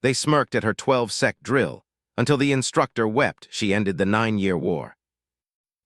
They smirked at her 12-sec drill. Until the instructor wept, she ended the 9-year war.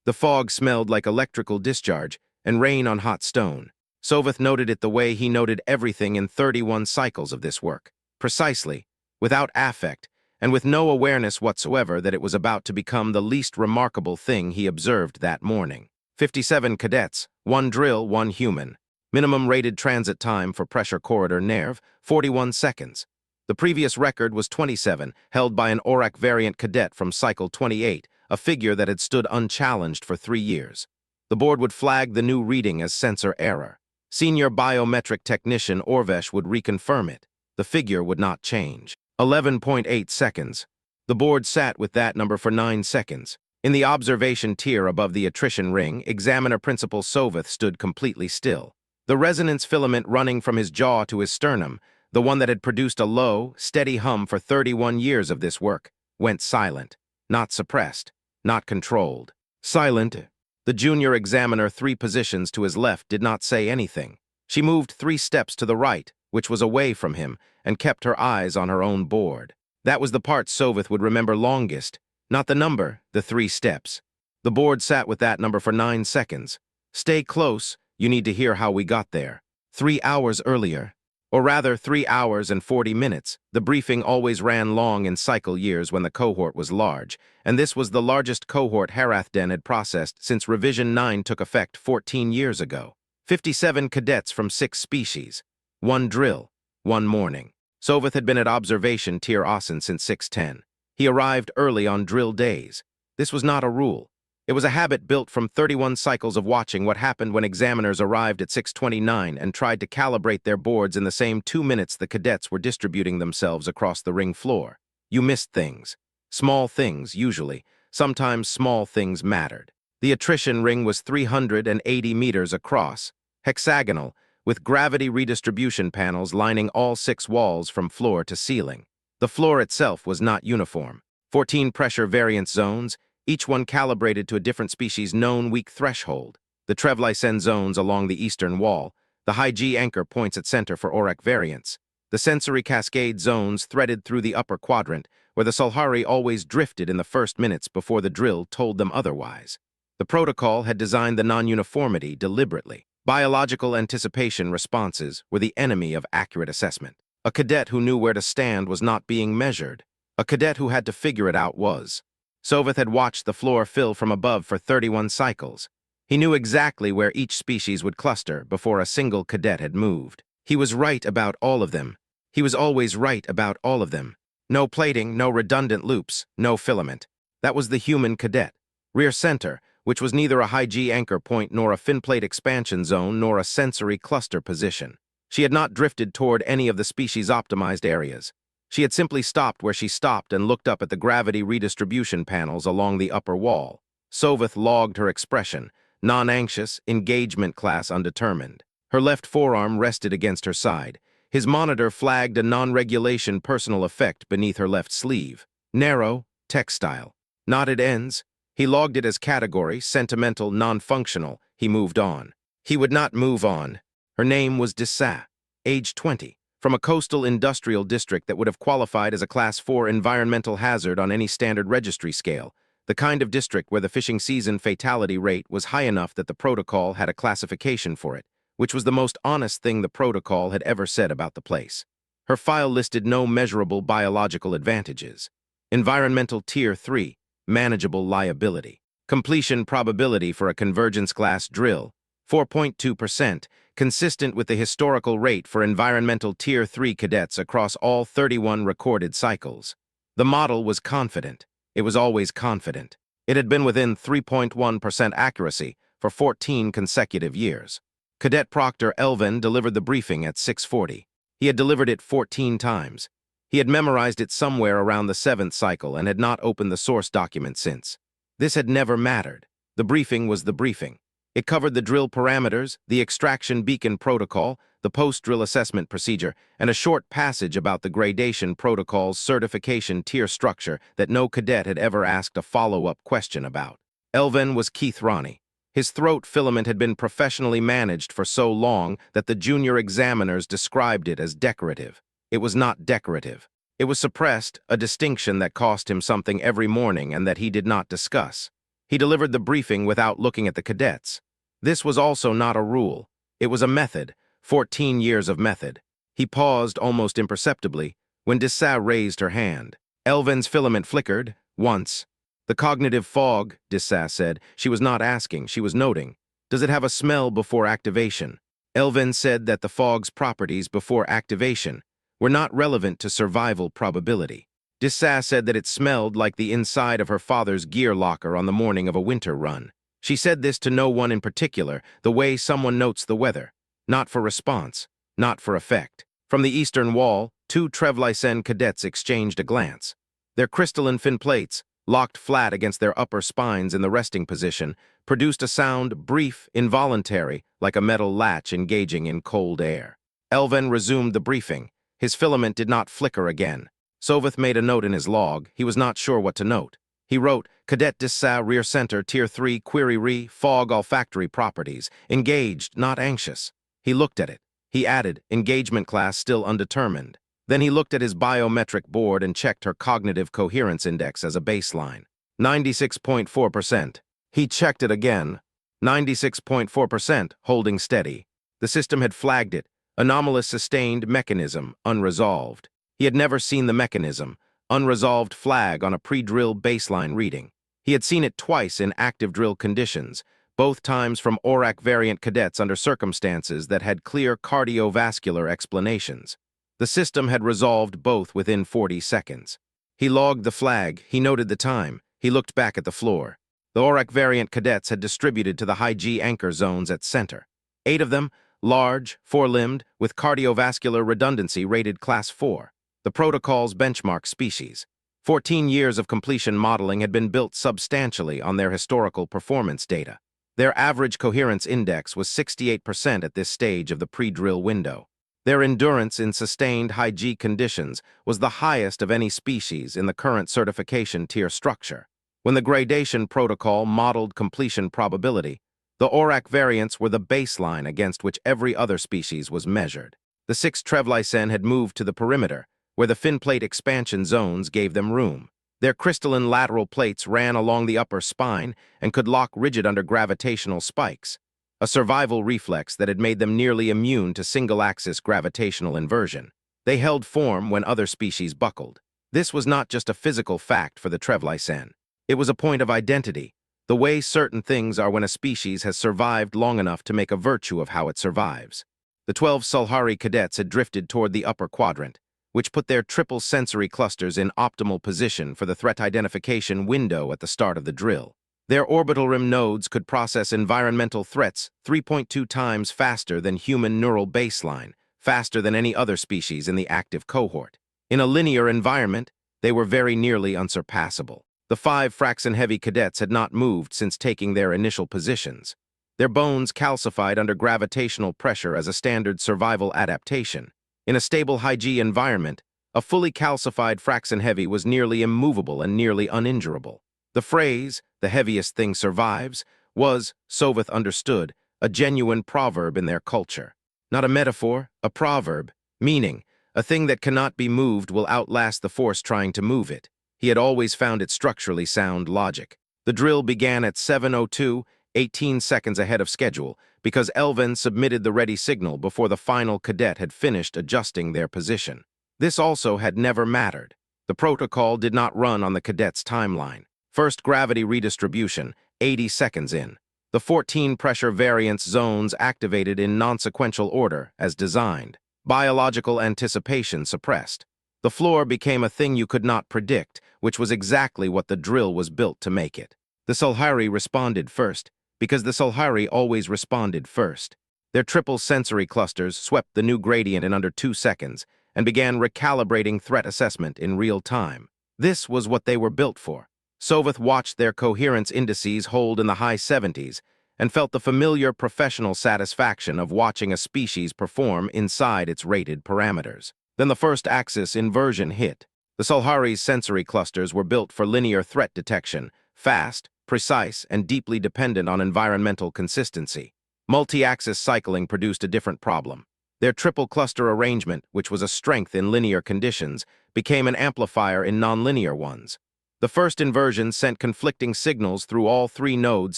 The fog smelled like electrical discharge and rain on hot stone. Soveth noted it the way he noted everything in 31 cycles of this work. Precisely, without affect, and with no awareness whatsoever that it was about to become the least remarkable thing he observed that morning. 57 cadets, 1 drill, 1 human. Minimum rated transit time for pressure corridor nerve, 41 seconds. The previous record was 27, held by an ORAC variant cadet from cycle 28, a figure that had stood unchallenged for 3 years. The board would flag the new reading as sensor error. Senior biometric technician Orvesh would reconfirm it. The figure would not change. 11.8 seconds. The board sat with that number for 9 seconds. In the observation tier above the attrition ring, examiner principal Soveth stood completely still. The resonance filament running from his jaw to his sternum, the one that had produced a low, steady hum for 31 years of this work, went silent. Not suppressed, not controlled. Silent. The junior examiner 3 positions to his left did not say anything. She moved 3 steps to the right, which was away from him, and kept her eyes on her own board. That was the part Soveth would remember longest. Not the number, the 3 steps. The board sat with that number for 9 seconds. Stay close, you need to hear how we got there. 3 hours earlier. Or rather, 3 hours and 40 minutes. The briefing always ran long in cycle years when the cohort was large, and this was the largest cohort Harathden had processed since Revision 9 took effect 14 years ago. 57 cadets from 6 species. 1 drill, 1 morning. Soveth had been at observation tier Asen since 610. He arrived early on drill days. This was not a rule. It was a habit built from 31 cycles of watching what happened when examiners arrived at 6:29 and tried to calibrate their boards in the same 2 minutes the cadets were distributing themselves across the ring floor. You missed things. Small things, usually. Sometimes small things mattered. The attrition ring was 380 meters across, hexagonal, with gravity redistribution panels lining all 6 walls from floor to ceiling. The floor itself was not uniform. 14 pressure variance zones, each one calibrated to a different species' known weak threshold. The Trevlysen zones along the eastern wall, the high G anchor points at center for ORAC variants. The sensory cascade zones threaded through the upper quadrant, where the Sulhari always drifted in the first minutes before the drill told them otherwise. The protocol had designed the non-uniformity deliberately. Biological anticipation responses were the enemy of accurate assessment. A cadet who knew where to stand was not being measured. A cadet who had to figure it out was. Soveth had watched the floor fill from above for 31 cycles. He knew exactly where each species would cluster before a single cadet had moved. He was right about all of them. He was always right about all of them. No plating, no redundant loops, no filament. That was the human cadet. Rear center, which was neither a high G anchor point nor a fin plate expansion zone nor a sensory cluster position. She had not drifted toward any of the species-optimized areas. She had simply stopped where she stopped and looked up at the gravity redistribution panels along the upper wall. Soveth logged her expression, non-anxious, engagement class undetermined. Her left forearm rested against her side. His monitor flagged a non-regulation personal effect beneath her left sleeve. Narrow, textile. Knotted ends. He logged it as category, sentimental, non-functional. He moved on. He would not move on. Her name was Dessa, age 20. From a coastal industrial district that would have qualified as a Class 4 environmental hazard on any standard registry scale, the kind of district where the fishing season fatality rate was high enough that the protocol had a classification for it, which was the most honest thing the protocol had ever said about the place. Her file listed no measurable biological advantages. Environmental Tier 3, manageable liability. Completion probability for a convergence class drill, 4.2%, consistent with the historical rate for environmental Tier 3 cadets across all 31 recorded cycles. The model was confident. It was always confident. It had been within 3.1% accuracy for 14 consecutive years. Cadet Proctor Elvin delivered the briefing at 6:40. He had delivered it 14 times. He had memorized it somewhere around the 7th cycle and had not opened the source document since. This had never mattered. The briefing was the briefing. It covered the drill parameters, the extraction beacon protocol, the post-drill assessment procedure, and a short passage about the gradation protocol's certification tier structure that no cadet had ever asked a follow-up question about. Elvin was Keith Ronnie. His throat filament had been professionally managed for so long that the junior examiners described it as decorative. It was not decorative. It was suppressed, a distinction that cost him something every morning and that he did not discuss. He delivered the briefing without looking at the cadets. This was also not a rule. It was a method, 14 years of method. He paused almost imperceptibly when Dissa raised her hand. Elven's filament flickered, once. The cognitive fog, Dissa said. She was not asking, she was noting. Does it have a smell before activation? Elven said that the fog's properties before activation were not relevant to survival probability. Dissa said that it smelled like the inside of her father's gear locker on the morning of a winter run. She said this to no one in particular, the way someone notes the weather. Not for response, not for effect. From the eastern wall, 2 Trevlysen cadets exchanged a glance. Their crystalline fin plates, locked flat against their upper spines in the resting position, produced a sound brief, involuntary, like a metal latch engaging in cold air. Elven resumed the briefing. His filament did not flicker again. Soveth made a note in his log. He was not sure what to note. He wrote, Cadet Dissa Rear Center Tier 3 Query Re Fog Olfactory Properties. Engaged, not anxious. He looked at it. He added, engagement class still undetermined. Then he looked at his biometric board and checked her cognitive coherence index as a baseline. 96.4%. He checked it again. 96.4%, holding steady. The system had flagged it. Anomalous sustained mechanism, unresolved. He had never seen the mechanism, unresolved flag on a pre-drill baseline reading. He had seen it twice in active drill conditions, both times from ORAC variant cadets under circumstances that had clear cardiovascular explanations. The system had resolved both within 40 seconds. He logged the flag, he noted the time, he looked back at the floor. The ORAC variant cadets had distributed to the high G anchor zones at center. 8 of them, large, 4-limbed, with cardiovascular redundancy rated Class 4. The protocol's benchmark species. 14 years of completion modeling had been built substantially on their historical performance data. Their average coherence index was 68% at this stage of the pre-drill window. Their endurance in sustained high G conditions was the highest of any species in the current certification tier structure. When the gradation protocol modeled completion probability, the ORAC variants were the baseline against which every other species was measured. The 6 Trevlysen had moved to the perimeter, where the fin plate expansion zones gave them room. Their crystalline lateral plates ran along the upper spine and could lock rigid under gravitational spikes, a survival reflex that had made them nearly immune to single-axis gravitational inversion. They held form when other species buckled. This was not just a physical fact for the Trevlysen. It was a point of identity, the way certain things are when a species has survived long enough to make a virtue of how it survives. The 12 Sulhari cadets had drifted toward the upper quadrant, which put their triple sensory clusters in optimal position for the threat identification window at the start of the drill. Their orbital rim nodes could process environmental threats 3.2 times faster than human neural baseline, faster than any other species in the active cohort. In a linear environment, they were very nearly unsurpassable. The 5 Fraxen-heavy cadets had not moved since taking their initial positions. Their bones calcified under gravitational pressure as a standard survival adaptation. In a stable high-G environment, a fully calcified Fraxen-heavy was nearly immovable and nearly uninjurable. The phrase, the heaviest thing survives, was, Soveth understood, a genuine proverb in their culture. Not a metaphor, a proverb, meaning, a thing that cannot be moved will outlast the force trying to move it. He had always found it structurally sound logic. The drill began at 7:02, 18 seconds ahead of schedule, because Elven submitted the ready signal before the final cadet had finished adjusting their position. This also had never mattered. The protocol did not run on the cadet's timeline. First gravity redistribution, 80 seconds in. The 14 pressure variance zones activated in non-sequential order, as designed. Biological anticipation suppressed. The floor became a thing you could not predict, which was exactly what the drill was built to make it. The Sulhari responded first, because the Sulhari always responded first. Their triple sensory clusters swept the new gradient in under 2 seconds and began recalibrating threat assessment in real time. This was what they were built for. Soveth watched their coherence indices hold in the high 70s and felt the familiar professional satisfaction of watching a species perform inside its rated parameters. Then the first axis inversion hit. The Sulhari's sensory clusters were built for linear threat detection, fast, precise, and deeply dependent on environmental consistency. Multi-axis cycling produced a different problem. Their triple cluster arrangement, which was a strength in linear conditions, became an amplifier in nonlinear ones. The first inversion sent conflicting signals through all three nodes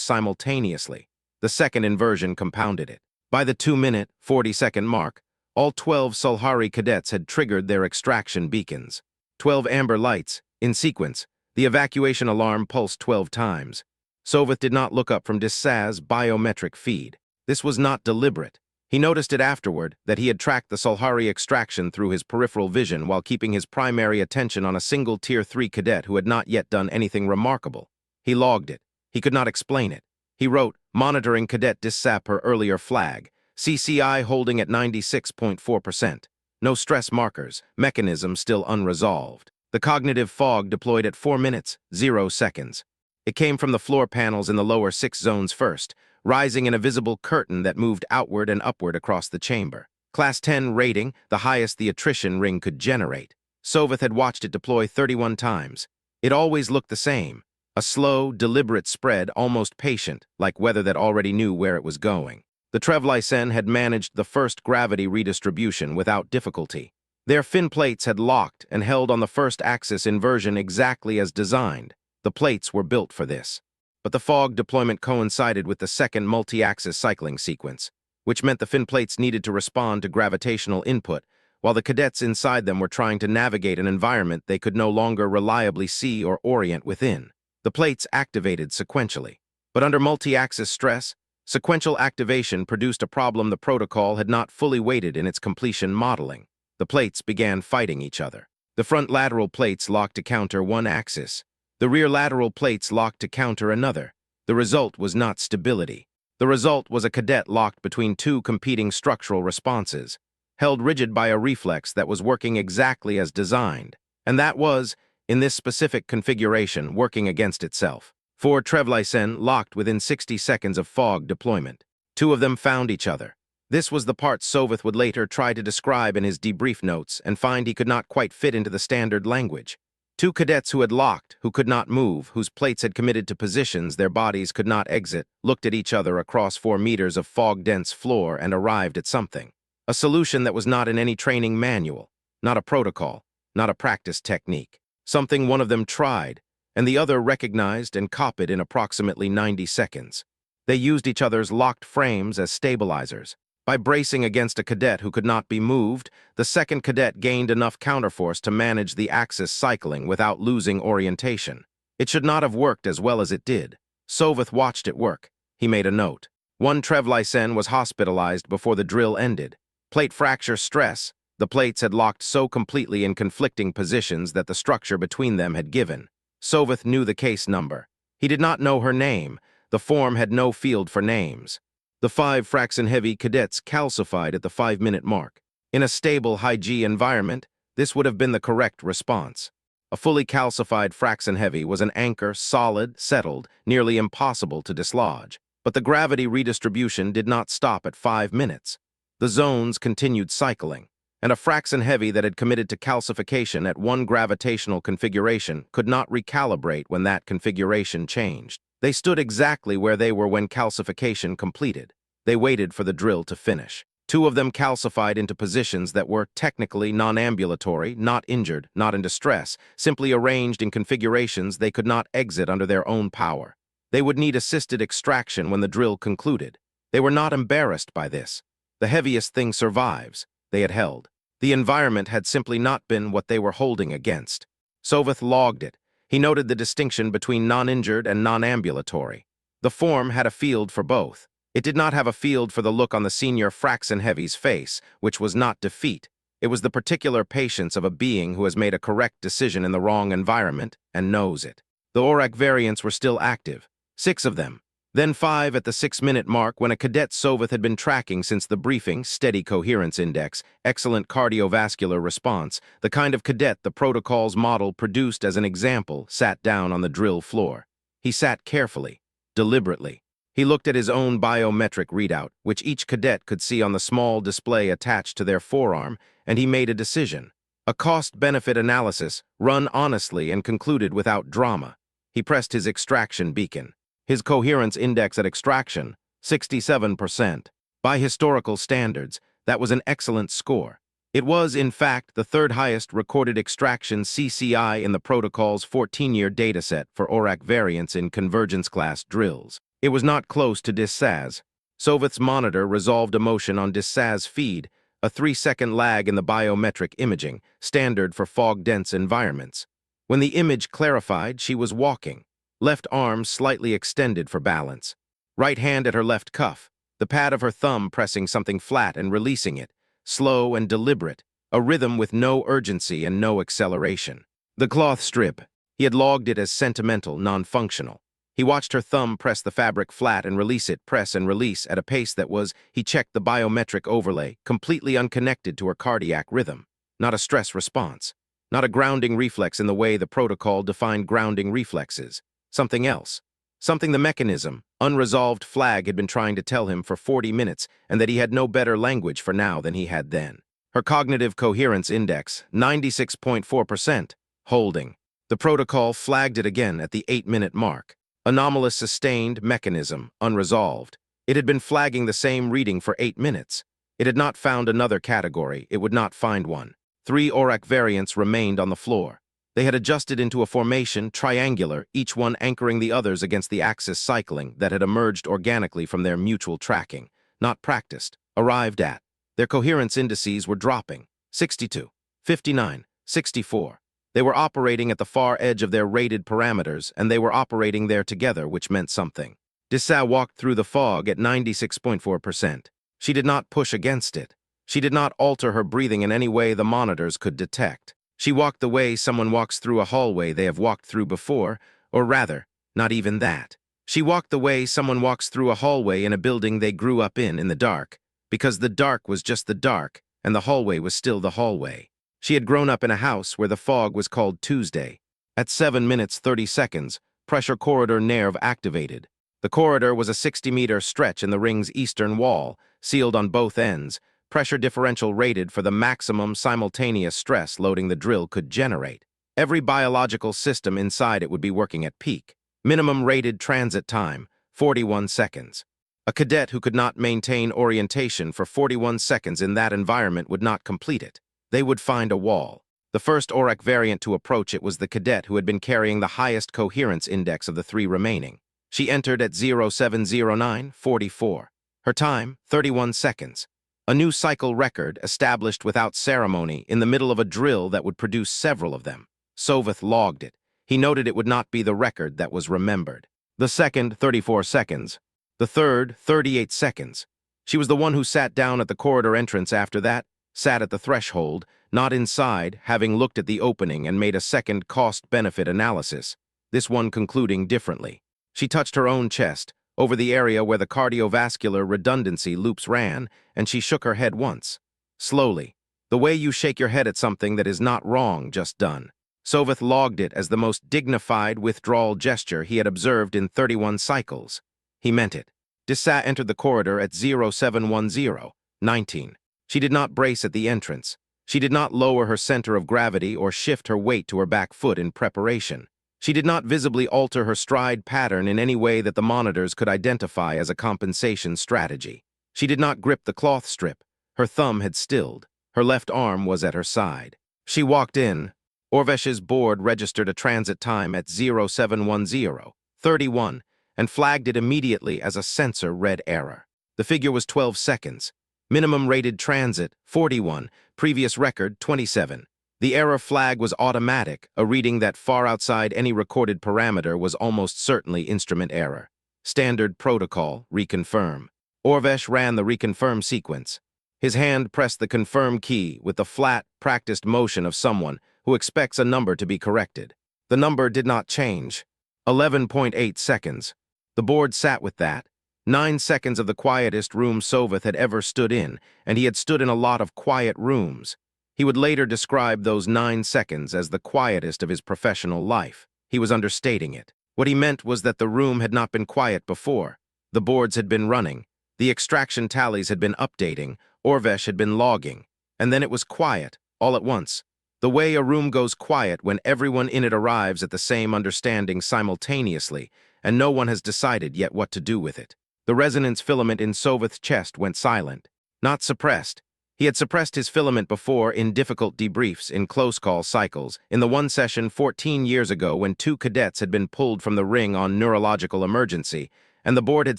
simultaneously. The second inversion compounded it. By the 2-minute, 40-second mark, all 12 Sulhari cadets had triggered their extraction beacons. 12 amber lights, in sequence. The evacuation alarm pulsed 12 times. Sovath did not look up from Dissaz's biometric feed. This was not deliberate. He noticed it afterward, that he had tracked the Sulhari extraction through his peripheral vision while keeping his primary attention on a single Tier 3 cadet who had not yet done anything remarkable. He logged it. He could not explain it. He wrote, monitoring Cadet Dissaz per earlier flag, CCI holding at 96.4%. No stress markers, mechanism still unresolved. The cognitive fog deployed at 4 minutes, 0 seconds. It came from the floor panels in the lower 6 zones first, rising in a visible curtain that moved outward and upward across the chamber. Class 10 rating, the highest the attrition ring could generate. Sovath had watched it deploy 31 times. It always looked the same. A slow, deliberate spread, almost patient, like weather that already knew where it was going. The Trevlysen had managed the first gravity redistribution without difficulty. Their fin plates had locked and held on the first axis inversion exactly as designed. The plates were built for this. But the fog deployment coincided with the second multi-axis cycling sequence, which meant the fin plates needed to respond to gravitational input, while the cadets inside them were trying to navigate an environment they could no longer reliably see or orient within. The plates activated sequentially. But under multi-axis stress, sequential activation produced a problem the protocol had not fully weighted in its completion modeling. The plates began fighting each other. The front lateral plates locked to counter one axis. The rear lateral plates locked to counter another. The result was not stability. The result was a cadet locked between two competing structural responses, held rigid by a reflex that was working exactly as designed, and that was, in this specific configuration, working against itself. 4 Trevlysen locked within 60 seconds of fog deployment. 2 of them found each other. This was the part Sovath would later try to describe in his debrief notes and find he could not quite fit into the standard language. 2 cadets who had locked, who could not move, whose plates had committed to positions their bodies could not exit, looked at each other across 4 meters of fog-dense floor and arrived at something. A solution that was not in any training manual, not a protocol, not a practice technique. Something one of them tried, and the other recognized and copied in approximately 90 seconds. They used each other's locked frames as stabilizers. By bracing against a cadet who could not be moved, the second cadet gained enough counterforce to manage the axis cycling without losing orientation. It should not have worked as well as it did. Sovath watched it work. He made a note. 1 Trevlysen was hospitalized before the drill ended. Plate fracture stress. The plates had locked so completely in conflicting positions that the structure between them had given. Sovath knew the case number. He did not know her name. The form had no field for names. The 5 Fraxen-heavy cadets calcified at the 5-minute mark. In a stable high-G environment, this would have been the correct response. A fully calcified Fraxen-heavy was an anchor, solid, settled, nearly impossible to dislodge. But the gravity redistribution did not stop at 5 minutes. The zones continued cycling, and a Fraxen-heavy that had committed to calcification at one gravitational configuration could not recalibrate when that configuration changed. They stood exactly where they were when calcification completed. They waited for the drill to finish. 2 of them calcified into positions that were technically non-ambulatory, not injured, not in distress, simply arranged in configurations they could not exit under their own power. They would need assisted extraction when the drill concluded. They were not embarrassed by this. The heaviest thing survives, they had held. The environment had simply not been what they were holding against. Sovath logged it. He noted the distinction between non-injured and non-ambulatory. The form had a field for both. It did not have a field for the look on the senior Fraxen-heavy's face, which was not defeat. It was the particular patience of a being who has made a correct decision in the wrong environment and knows it. The Aurak variants were still active, 6 of them. Then 5 at the 6-minute mark when a cadet Sovath had been tracking since the briefing, steady coherence index, excellent cardiovascular response, the kind of cadet the protocol's model produced as an example, sat down on the drill floor. He sat carefully, deliberately. He looked at his own biometric readout, which each cadet could see on the small display attached to their forearm, and he made a decision. A cost-benefit analysis, run honestly and concluded without drama. He pressed his extraction beacon. His coherence index at extraction, 67%. By historical standards, That was an excellent score. It was, in fact, the third highest recorded extraction CCI in the protocol's 14-year dataset for ORAC variants in convergence-class drills. It was not close to DISAS. Sovath's monitor resolved a motion on DISAS feed, a 3-second lag in the biometric imaging, standard for fog-dense environments. When the image clarified, she was walking, left arm slightly extended for balance, right hand at her left cuff, the pad of her thumb pressing something flat and releasing it, slow and deliberate, a rhythm with no urgency and no acceleration. The cloth strip, he had logged it as sentimental, non-functional. He watched her thumb press the fabric flat and release it, press and release, at a pace that was, he checked the biometric overlay, completely unconnected to her cardiac rhythm. Not a stress response. Not a grounding reflex in the way the protocol defined grounding reflexes. Something else. Something the mechanism, unresolved flag had been trying to tell him for 40 minutes, and that he had no better language for now than he had then. Her cognitive coherence index, 96.4%, holding. The protocol flagged it again at the 8-minute mark. Anomalous sustained mechanism, unresolved. It had been flagging the same reading for 8 minutes. It had not found another category. It would not find one. 3 ORAC variants remained on the floor. They had adjusted into a formation, triangular, each one anchoring the others against the axis cycling that had emerged organically from their mutual tracking. Not practiced, arrived at. Their coherence indices were dropping. 62, 59, 64. They were operating at the far edge of their rated parameters, and they were operating there together, which meant something. Dissa walked through the fog at 96.4%. She did not push against it. She did not alter her breathing in any way the monitors could detect. She walked the way someone walks through a hallway they have walked through before, or rather, not even that. She walked the way someone walks through a hallway in a building they grew up in the dark, because the dark was just the dark, and the hallway was still the hallway. She had grown up in a house where the fog was called Tuesday. At 7 minutes 30 seconds, pressure corridor nerve activated. The corridor was a 60-meter stretch in the ring's eastern wall, sealed on both ends, pressure differential rated for the maximum simultaneous stress loading the drill could generate. Every biological system inside it would be working at peak. Minimum rated transit time, 41 seconds. A cadet who could not maintain orientation for 41 seconds in that environment would not complete it. They would find a wall. The first ORAC variant to approach it was the cadet who had been carrying the highest coherence index of the 3 remaining. She entered at 0709:44. Her time, 31 seconds. A new cycle record established without ceremony in the middle of a drill that would produce several of them. Sovath logged it. He noted it would not be the record that was remembered. The second, 34 seconds. The third, 38 seconds. She was the one who sat down at the corridor entrance after that, sat at the threshold, not inside, having looked at the opening and made a second cost-benefit analysis, this one concluding differently. She touched her own chest, over the area where the cardiovascular redundancy loops ran, and she shook her head once. Slowly, the way you shake your head at something that is not wrong, just done. Sovath logged it as the most dignified withdrawal gesture he had observed in 31 cycles. He meant it. Dissa entered the corridor at 0710:19. She did not brace at the entrance. She did not lower her center of gravity or shift her weight to her back foot in preparation. She did not visibly alter her stride pattern in any way that the monitors could identify as a compensation strategy. She did not grip the cloth strip. Her thumb had stilled. Her left arm was at her side. She walked in. Orvesh's board registered a transit time at 0710:31 and flagged it immediately as a sensor red error. The figure was 12 seconds. Minimum rated transit, 41, previous record, 27. The error flag was automatic, a reading that far outside any recorded parameter was almost certainly instrument error. Standard protocol, reconfirm. Orvesh ran the reconfirm sequence. His hand pressed the confirm key with the flat, practiced motion of someone who expects a number to be corrected. The number did not change. 11.8 seconds. The board sat with that. 9 seconds of the quietest room Sovath had ever stood in, and he had stood in a lot of quiet rooms. He would later describe those 9 seconds as the quietest of his professional life. He was understating it. What he meant was that the room had not been quiet before. The boards had been running. The extraction tallies had been updating. Orvesh had been logging. And then it was quiet, all at once. The way a room goes quiet when everyone in it arrives at the same understanding simultaneously, and no one has decided yet what to do with it. The resonance filament in Sovath's chest went silent. Not suppressed. He had suppressed his filament before in difficult debriefs in close call cycles, in the one session 14 years ago when 2 cadets had been pulled from the ring on neurological emergency, and the board had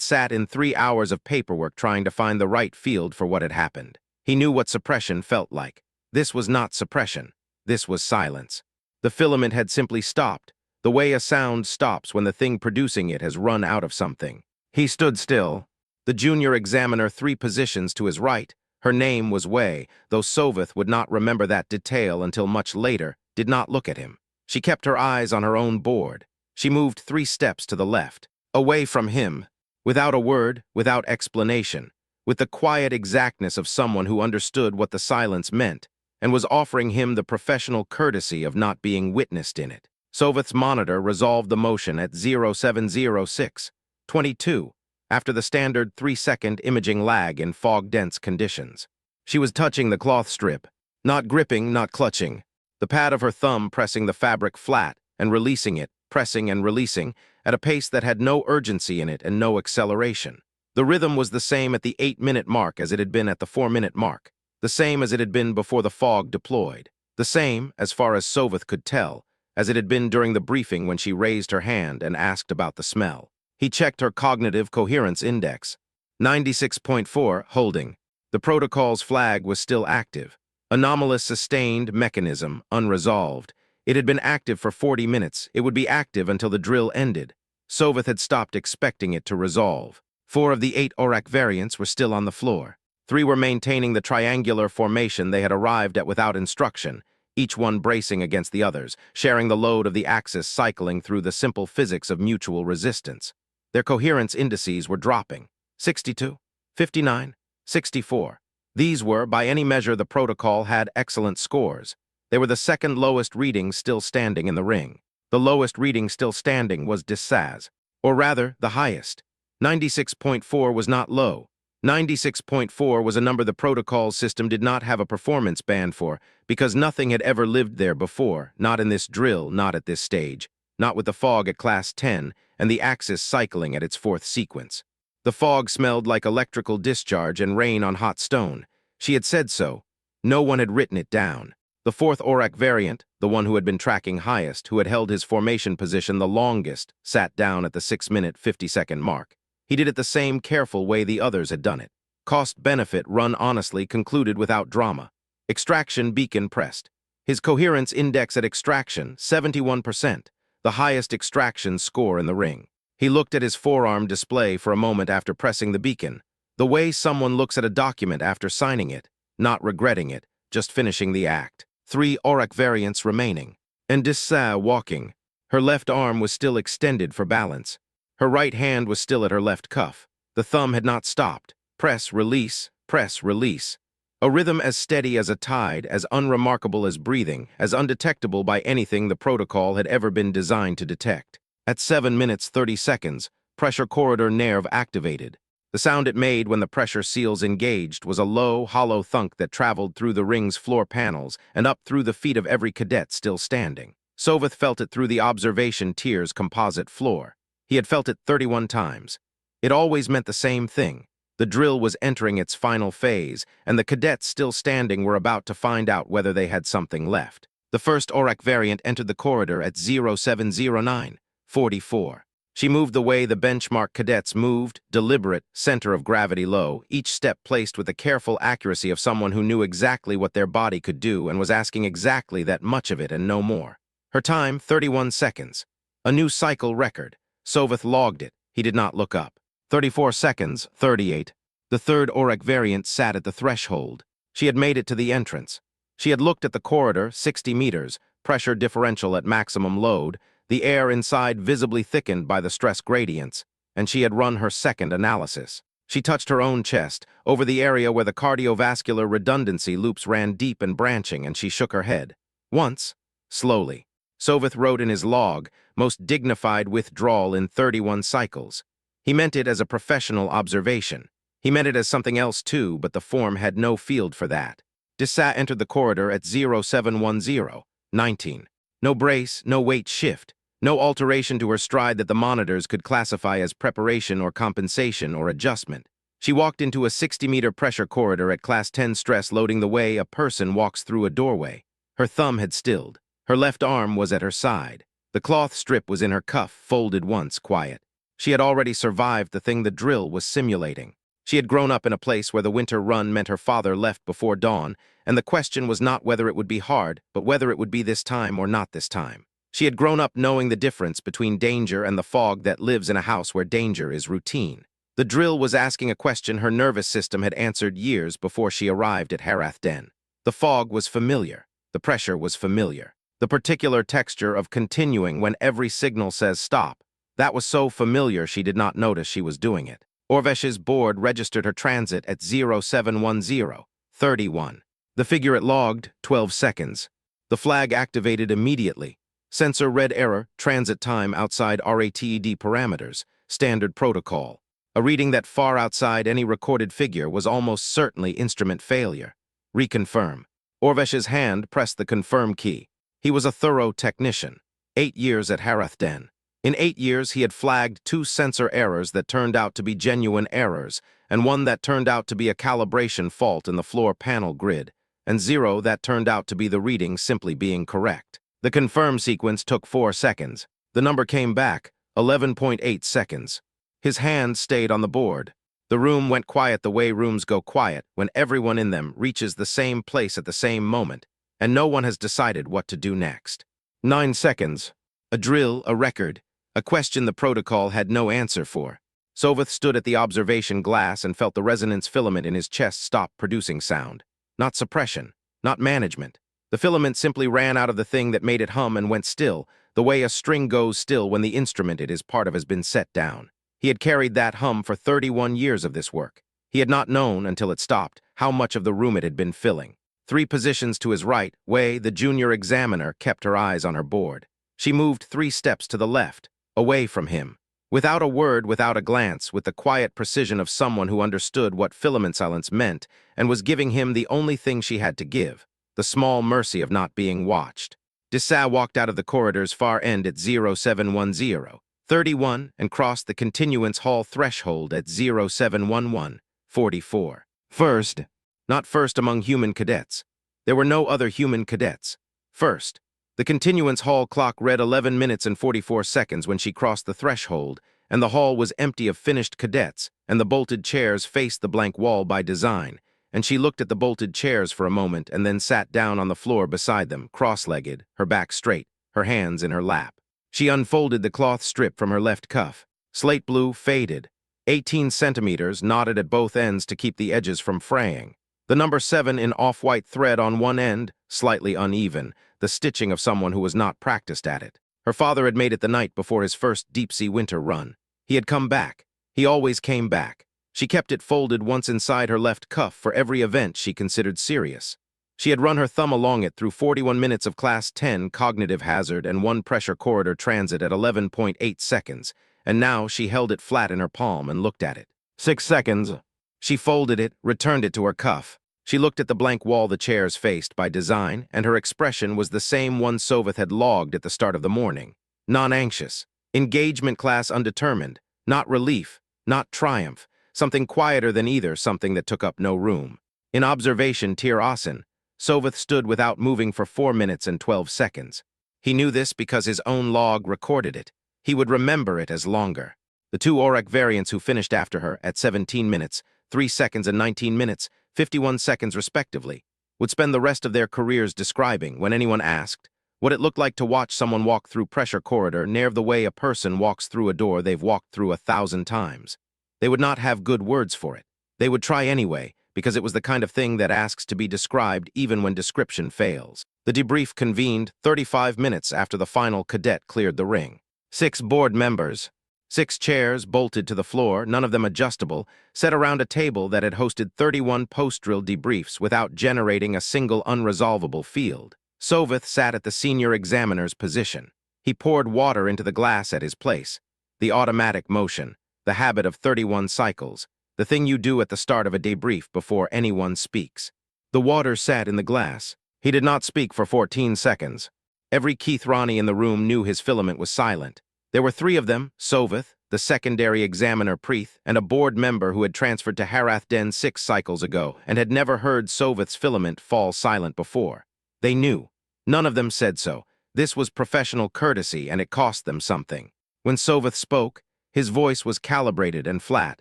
sat in 3 hours of paperwork trying to find the right field for what had happened. He knew what suppression felt like. This was not suppression. This was silence. The filament had simply stopped, the way a sound stops when the thing producing it has run out of something. He stood still. The junior examiner 3 positions to his right. Her name was Wei, though Soveth would not remember that detail until much later, did not look at him. She kept her eyes on her own board. She moved 3 steps to the left, away from him, without a word, without explanation, with the quiet exactness of someone who understood what the silence meant, and was offering him the professional courtesy of not being witnessed in it. Soveth's monitor resolved the motion at 0706:22, after the standard 3-second imaging lag in fog-dense conditions. She was touching the cloth strip, not gripping, not clutching, the pad of her thumb pressing the fabric flat and releasing it, pressing and releasing, at a pace that had no urgency in it and no acceleration. The rhythm was the same at the 8-minute mark as it had been at the 4-minute mark, the same as it had been before the fog deployed, the same, as far as Soveth could tell, as it had been during the briefing when she raised her hand and asked about the smell. He checked her cognitive coherence index. 96.4, holding. The protocol's flag was still active. Anomalous sustained mechanism, unresolved. It had been active for 40 minutes. It would be active until the drill ended. Soveth had stopped expecting it to resolve. 4 of the 8 ORAC variants were still on the floor. 3 were maintaining the triangular formation they had arrived at without instruction, each one bracing against the others, sharing the load of the axis cycling through the simple physics of mutual resistance. Their coherence indices were dropping. 62, 59, 64. These were, by any measure the protocol had excellent scores. They were the second lowest reading still standing in the ring. The lowest reading still standing was Dissaz, or rather, the highest. 96.4 was not low. 96.4 was a number the protocol's system did not have a performance band for, because nothing had ever lived there before, not in this drill, not at this stage, not with the fog at class 10, and the axis cycling at its 4th sequence. The fog smelled like electrical discharge and rain on hot stone. She had said so. No one had written it down. The 4th ORAC variant, the one who had been tracking highest, who had held his formation position the longest, sat down at the 6-minute 50-second mark. He did it the same careful way the others had done it. Cost-benefit run honestly concluded without drama. Extraction beacon pressed. His coherence index at extraction, 71%. The highest extraction score in the ring. He looked at his forearm display for a moment after pressing the beacon, the way someone looks at a document after signing it, not regretting it, just finishing the act. 3 ORAC variants remaining. And Dissa walking. Her left arm was still extended for balance. Her right hand was still at her left cuff. The thumb had not stopped. Press, release, press, release. A rhythm as steady as a tide, as unremarkable as breathing, as undetectable by anything the protocol had ever been designed to detect. At 7 minutes 30 seconds, pressure corridor nerve activated. The sound it made when the pressure seals engaged was a low, hollow thunk that traveled through the ring's floor panels and up through the feet of every cadet still standing. Soveth felt it through the observation tier's composite floor. He had felt it 31 times. It always meant the same thing. The drill was entering its final phase, and the cadets still standing were about to find out whether they had something left. The 1st ORAC variant entered the corridor at 0709:44. She moved the way the benchmark cadets moved, deliberate, center of gravity low, each step placed with the careful accuracy of someone who knew exactly what their body could do and was asking exactly that much of it and no more. Her time, 31 seconds. A new cycle record. Soveth logged it. He did not look up. 34 seconds, 38. The 3rd ORAC variant sat at the threshold. She had made it to the entrance. She had looked at the corridor, 60 meters, pressure differential at maximum load, the air inside visibly thickened by the stress gradients, and she had run her 2nd analysis. She touched her own chest, over the area where the cardiovascular redundancy loops ran deep and branching, and she shook her head. Once, slowly. Soveth wrote in his log, most dignified withdrawal in 31 cycles. He meant it as a professional observation. He meant it as something else too, but the form had no field for that. Dissat entered the corridor at 0710:19. No brace, no weight shift, no alteration to her stride that the monitors could classify as preparation or compensation or adjustment. She walked into a 60-meter pressure corridor at Class 10 stress, loading the way a person walks through a doorway. Her thumb had stilled. Her left arm was at her side. The cloth strip was in her cuff, folded once, quiet. She had already survived the thing the drill was simulating. She had grown up in a place where the winter run meant her father left before dawn, and the question was not whether it would be hard, but whether it would be this time or not this time. She had grown up knowing the difference between danger and the fog that lives in a house where danger is routine. The drill was asking a question her nervous system had answered years before she arrived at Harath Den. The fog was familiar. The pressure was familiar. The particular texture of continuing when every signal says stop. That was so familiar she did not notice she was doing it. Orvesh's board registered her transit at 0710:31. The figure it logged, 12 seconds. The flag activated immediately. Sensor read error, transit time outside RATED parameters, standard protocol. A reading that far outside any recorded figure was almost certainly instrument failure. Reconfirm. Orvesh's hand pressed the confirm key. He was a thorough technician. 8 years at Harath Den. In 8 years, he had flagged 2 sensor errors that turned out to be genuine errors, and 1 that turned out to be a calibration fault in the floor panel grid, and 0 that turned out to be the reading simply being correct. The confirm sequence took 4 seconds. The number came back, 11.8 seconds. His hand stayed on the board. The room went quiet the way rooms go quiet when everyone in them reaches the same place at the same moment, and no one has decided what to do next. 9 seconds. A drill, a record, a question the protocol had no answer for. Soveth stood at the observation glass and felt the resonance filament in his chest stop producing sound. Not suppression, not management. The filament simply ran out of the thing that made it hum and went still, the way a string goes still when the instrument it is part of has been set down. He had carried that hum for 31 years of this work. He had not known, until it stopped, how much of the room it had been filling. 3 positions to his right, Wei, the junior examiner, kept her eyes on her board. She moved 3 steps to the left, away from him. Without a word, without a glance, with the quiet precision of someone who understood what filament silence meant and was giving him the only thing she had to give, the small mercy of not being watched. Dessau walked out of the corridor's far end at 0710:31 and crossed the continuance hall threshold at 0711:44. First. Not first among human cadets. There were no other human cadets. First. The continuance hall clock read 11 minutes and 44 seconds when she crossed the threshold, and the hall was empty of finished cadets, and the bolted chairs faced the blank wall by design, and she looked at the bolted chairs for a moment and then sat down on the floor beside them, cross-legged, her back straight, her hands in her lap. She unfolded the cloth strip from her left cuff. Slate blue, faded. 18 centimeters, knotted at both ends to keep the edges from fraying. The number 7 in off-white thread on one end, slightly uneven, the stitching of someone who was not practiced at it. Her father had made it the night before his first deep-sea winter run. He had come back. He always came back. She kept it folded once inside her left cuff for every event she considered serious. She had run her thumb along it through 41 minutes of Class 10 cognitive hazard and 1 pressure corridor transit at 11.8 seconds, and now she held it flat in her palm and looked at it. 6 seconds. She folded it, returned it to her cuff. She looked at the blank wall the chairs faced by design, and her expression was the same one Soveth had logged at the start of the morning. Non-anxious. Engagement class undetermined. Not relief. Not triumph. Something quieter than either, something that took up no room. In observation, Tir Asen, Soveth stood without moving for 4 minutes and 12 seconds. He knew this because his own log recorded it. He would remember it as longer. The 2 Auric variants who finished after her at 17 minutes, 3 seconds and 19 minutes, 51 seconds respectively, would spend the rest of their careers describing, when anyone asked, what it looked like to watch someone walk through pressure corridor near the way a person walks through a door they've walked through 1,000 times. They would not have good words for it. They would try anyway, because it was the kind of thing that asks to be described even when description fails. The debrief convened 35 minutes after the final cadet cleared the ring. 6 board members, 6 chairs bolted to the floor, none of them adjustable, sat around a table that had hosted 31 post-drill debriefs without generating a single unresolvable field. Soveth sat at the senior examiner's position. He poured water into the glass at his place. The automatic motion, the habit of 31 cycles, the thing you do at the start of a debrief before anyone speaks. The water sat in the glass. He did not speak for 14 seconds. Every Keith Ronnie in the room knew his filament was silent. There were 3 of them, Soveth, the secondary examiner Preeth, and a board member who had transferred to Harath Den 6 cycles ago and had never heard Soveth's filament fall silent before. They knew. None of them said so. This was professional courtesy, and it cost them something. When Soveth spoke, his voice was calibrated and flat,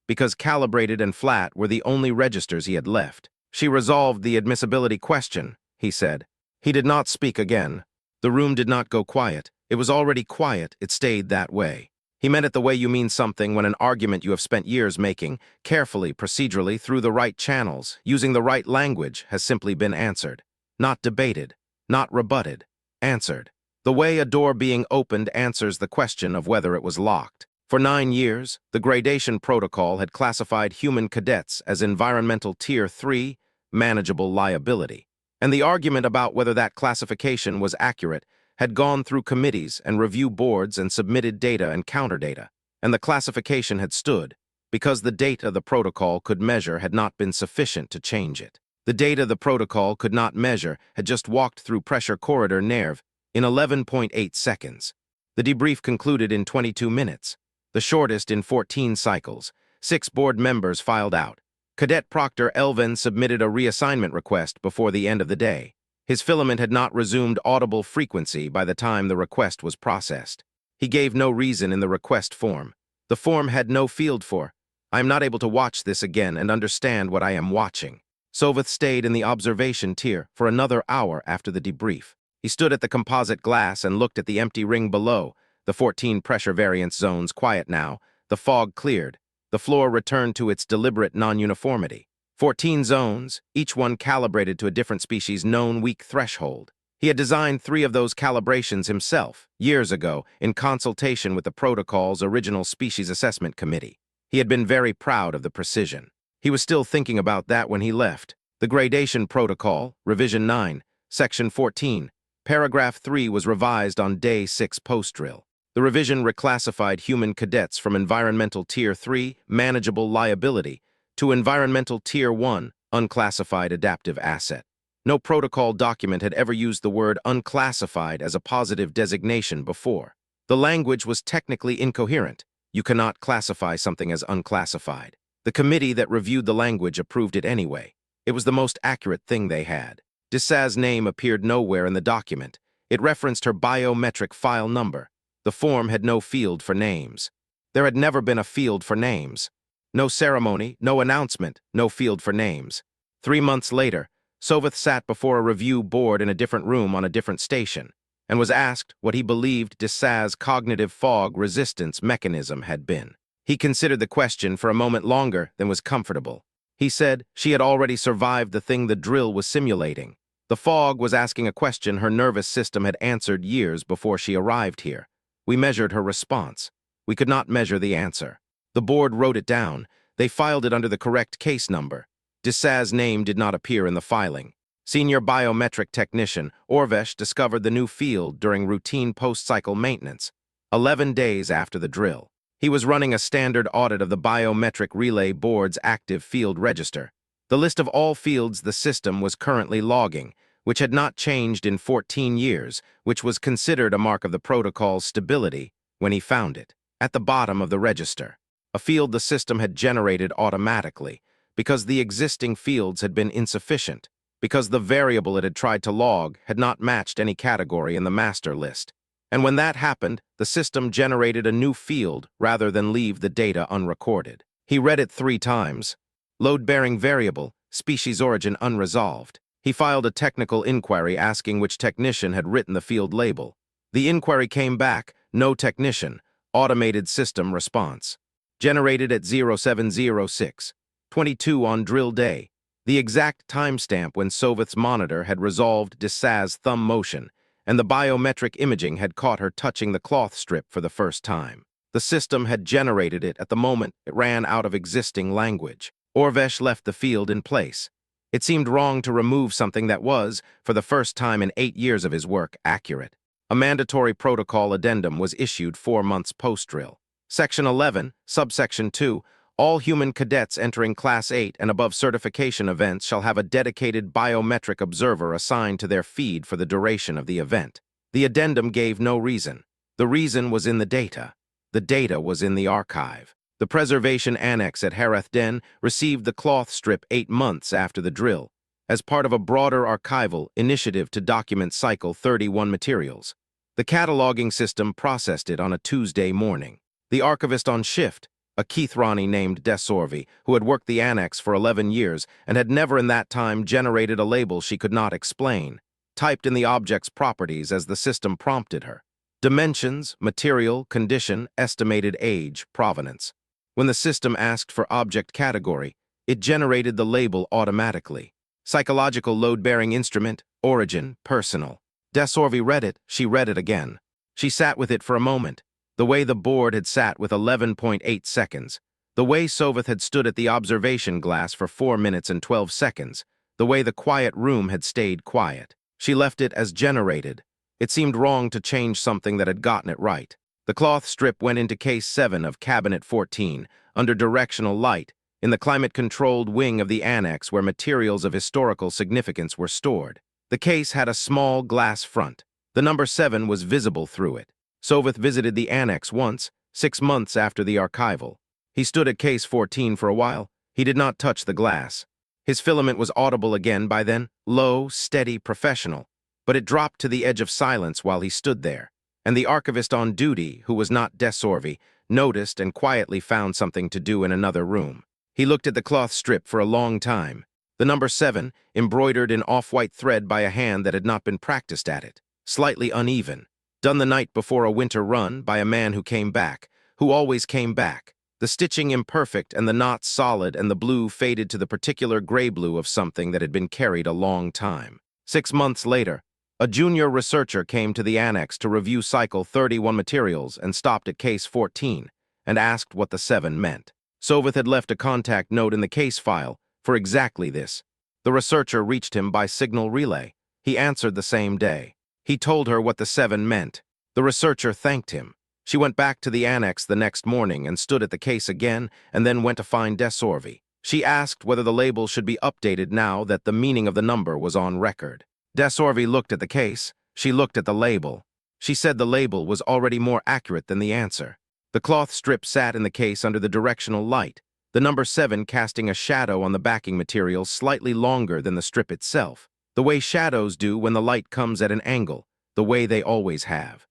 because calibrated and flat were the only registers he had left. She resolved the admissibility question, he said. He did not speak again. The room did not go quiet. It was already quiet. It stayed that way. He meant it the way you mean something when an argument you have spent years making, carefully, procedurally, through the right channels, using the right language, has simply been answered. Not debated. Not rebutted. Answered. The way a door being opened answers the question of whether it was locked. For 9 years, the gradation protocol had classified human cadets as environmental tier 3, manageable liability. And the argument about whether that classification was accurate had gone through committees and review boards and submitted data and counterdata, and the classification had stood because the data the protocol could measure had not been sufficient to change it. The data the protocol could not measure had just walked through pressure corridor nerve in 11.8 seconds. The debrief concluded in 22 minutes, the shortest in 14 cycles. 6 board members filed out. Cadet Proctor Elven submitted a reassignment request before the end of the day. His filament had not resumed audible frequency by the time the request was processed. He gave no reason in the request form. The form had no field for, "I am not able to watch this again and understand what I am watching." Soveth stayed in the observation tier for another hour after the debrief. He stood at the composite glass and looked at the empty ring below, the 14 pressure variance zones quiet now, the fog cleared, the floor returned to its deliberate non-uniformity. 14 zones, each one calibrated to a different species' known weak threshold. He had designed 3 of those calibrations himself, years ago, in consultation with the protocol's original species assessment committee. He had been very proud of the precision. He was still thinking about that when he left. The gradation protocol, revision 9, section 14, paragraph 3 was revised on day 6 post-drill. The revision reclassified human cadets from environmental tier 3, manageable liability, to environmental tier 1, unclassified adaptive asset. No protocol document had ever used the word unclassified as a positive designation before. The language was technically incoherent. You cannot classify something as unclassified. The committee that reviewed the language approved it anyway. It was the most accurate thing they had. Desaz's name appeared nowhere in the document. It referenced her biometric file number. The form had no field for names. There had never been a field for names. No ceremony, no announcement, no field for names. 3 months later, Soveth sat before a review board in a different room on a different station, and was asked what he believed Desaz's cognitive fog resistance mechanism had been. He considered the question for a moment longer than was comfortable. He said she had already survived the thing the drill was simulating. The fog was asking a question her nervous system had answered years before she arrived here. We measured her response. We could not measure the answer. The board wrote it down. They filed it under the correct case number. Desaz's name did not appear in the filing. Senior biometric technician Orvesh discovered the new field during routine post-cycle maintenance, 11 days after the drill. He was running a standard audit of the biometric relay board's active field register. The list of all fields the system was currently logging, which had not changed in 14 years, which was considered a mark of the protocol's stability when he found it, at the bottom of the register. A field the system had generated automatically, because the existing fields had been insufficient, because the variable it had tried to log had not matched any category in the master list. And when that happened, the system generated a new field rather than leave the data unrecorded. He read it 3 times. Load-bearing variable, species origin unresolved. He filed a technical inquiry asking which technician had written the field label. The inquiry came back, no technician, automated system response. Generated at 0706:22 on drill day, the exact timestamp when Soveth's monitor had resolved Desaz's thumb motion, and the biometric imaging had caught her touching the cloth strip for the first time. The system had generated it at the moment it ran out of existing language. Orvesh left the field in place. It seemed wrong to remove something that was, for the first time in 8 years of his work, accurate. A mandatory protocol addendum was issued 4 months post-drill. Section 11, subsection 2, all human cadets entering Class 8 and above certification events shall have a dedicated biometric observer assigned to their feed for the duration of the event. The addendum gave no reason. The reason was in the data. The data was in the archive. The preservation annex at Hareth Den received the cloth strip 8 months after the drill, as part of a broader archival initiative to document Cycle 31 materials. The cataloging system processed it on a Tuesday morning. The archivist on shift, a Keithrani named Desorvi, who had worked the annex for 11 years and had never in that time generated a label she could not explain, typed in the object's properties as the system prompted her. Dimensions, material, condition, estimated age, provenance. When the system asked for object category, it generated the label automatically. Psychological load-bearing instrument, origin, personal. Desorvi read it, she read it again. She sat with it for a moment, the way the board had sat with 11.8 seconds, the way Soveth had stood at the observation glass for 4 minutes and 12 seconds, the way the quiet room had stayed quiet. She left it as generated. It seemed wrong to change something that had gotten it right. The cloth strip went into Case 7 of Cabinet 14, under directional light, in the climate-controlled wing of the annex where materials of historical significance were stored. The case had a small glass front. The number 7 was visible through it. Soveth visited the annex once, 6 months after the archival. He stood at Case 14 for a while. He did not touch the glass. His filament was audible again by then, low, steady, professional, but it dropped to the edge of silence while he stood there, and the archivist on duty, who was not Desorvi, noticed and quietly found something to do in another room. He looked at the cloth strip for a long time. The number 7, embroidered in off-white thread by a hand that had not been practiced at it, slightly uneven, done the night before a winter run by a man who came back, who always came back. The stitching imperfect and the knots solid and the blue faded to the particular gray blue of something that had been carried a long time. 6 months later, a junior researcher came to the annex to review Cycle 31 materials and stopped at Case 14 and asked what the 7 meant. Soveth had left a contact note in the case file for exactly this. The researcher reached him by signal relay. He answered the same day. He told her what the 7 meant. The researcher thanked him. She went back to the annex the next morning and stood at the case again and then went to find Desorvi. She asked whether the label should be updated now that the meaning of the number was on record. Desorvi looked at the case. She looked at the label. She said the label was already more accurate than the answer. The cloth strip sat in the case under the directional light, the number 7 casting a shadow on the backing material slightly longer than the strip itself, the way shadows do when the light comes at an angle, the way they always have.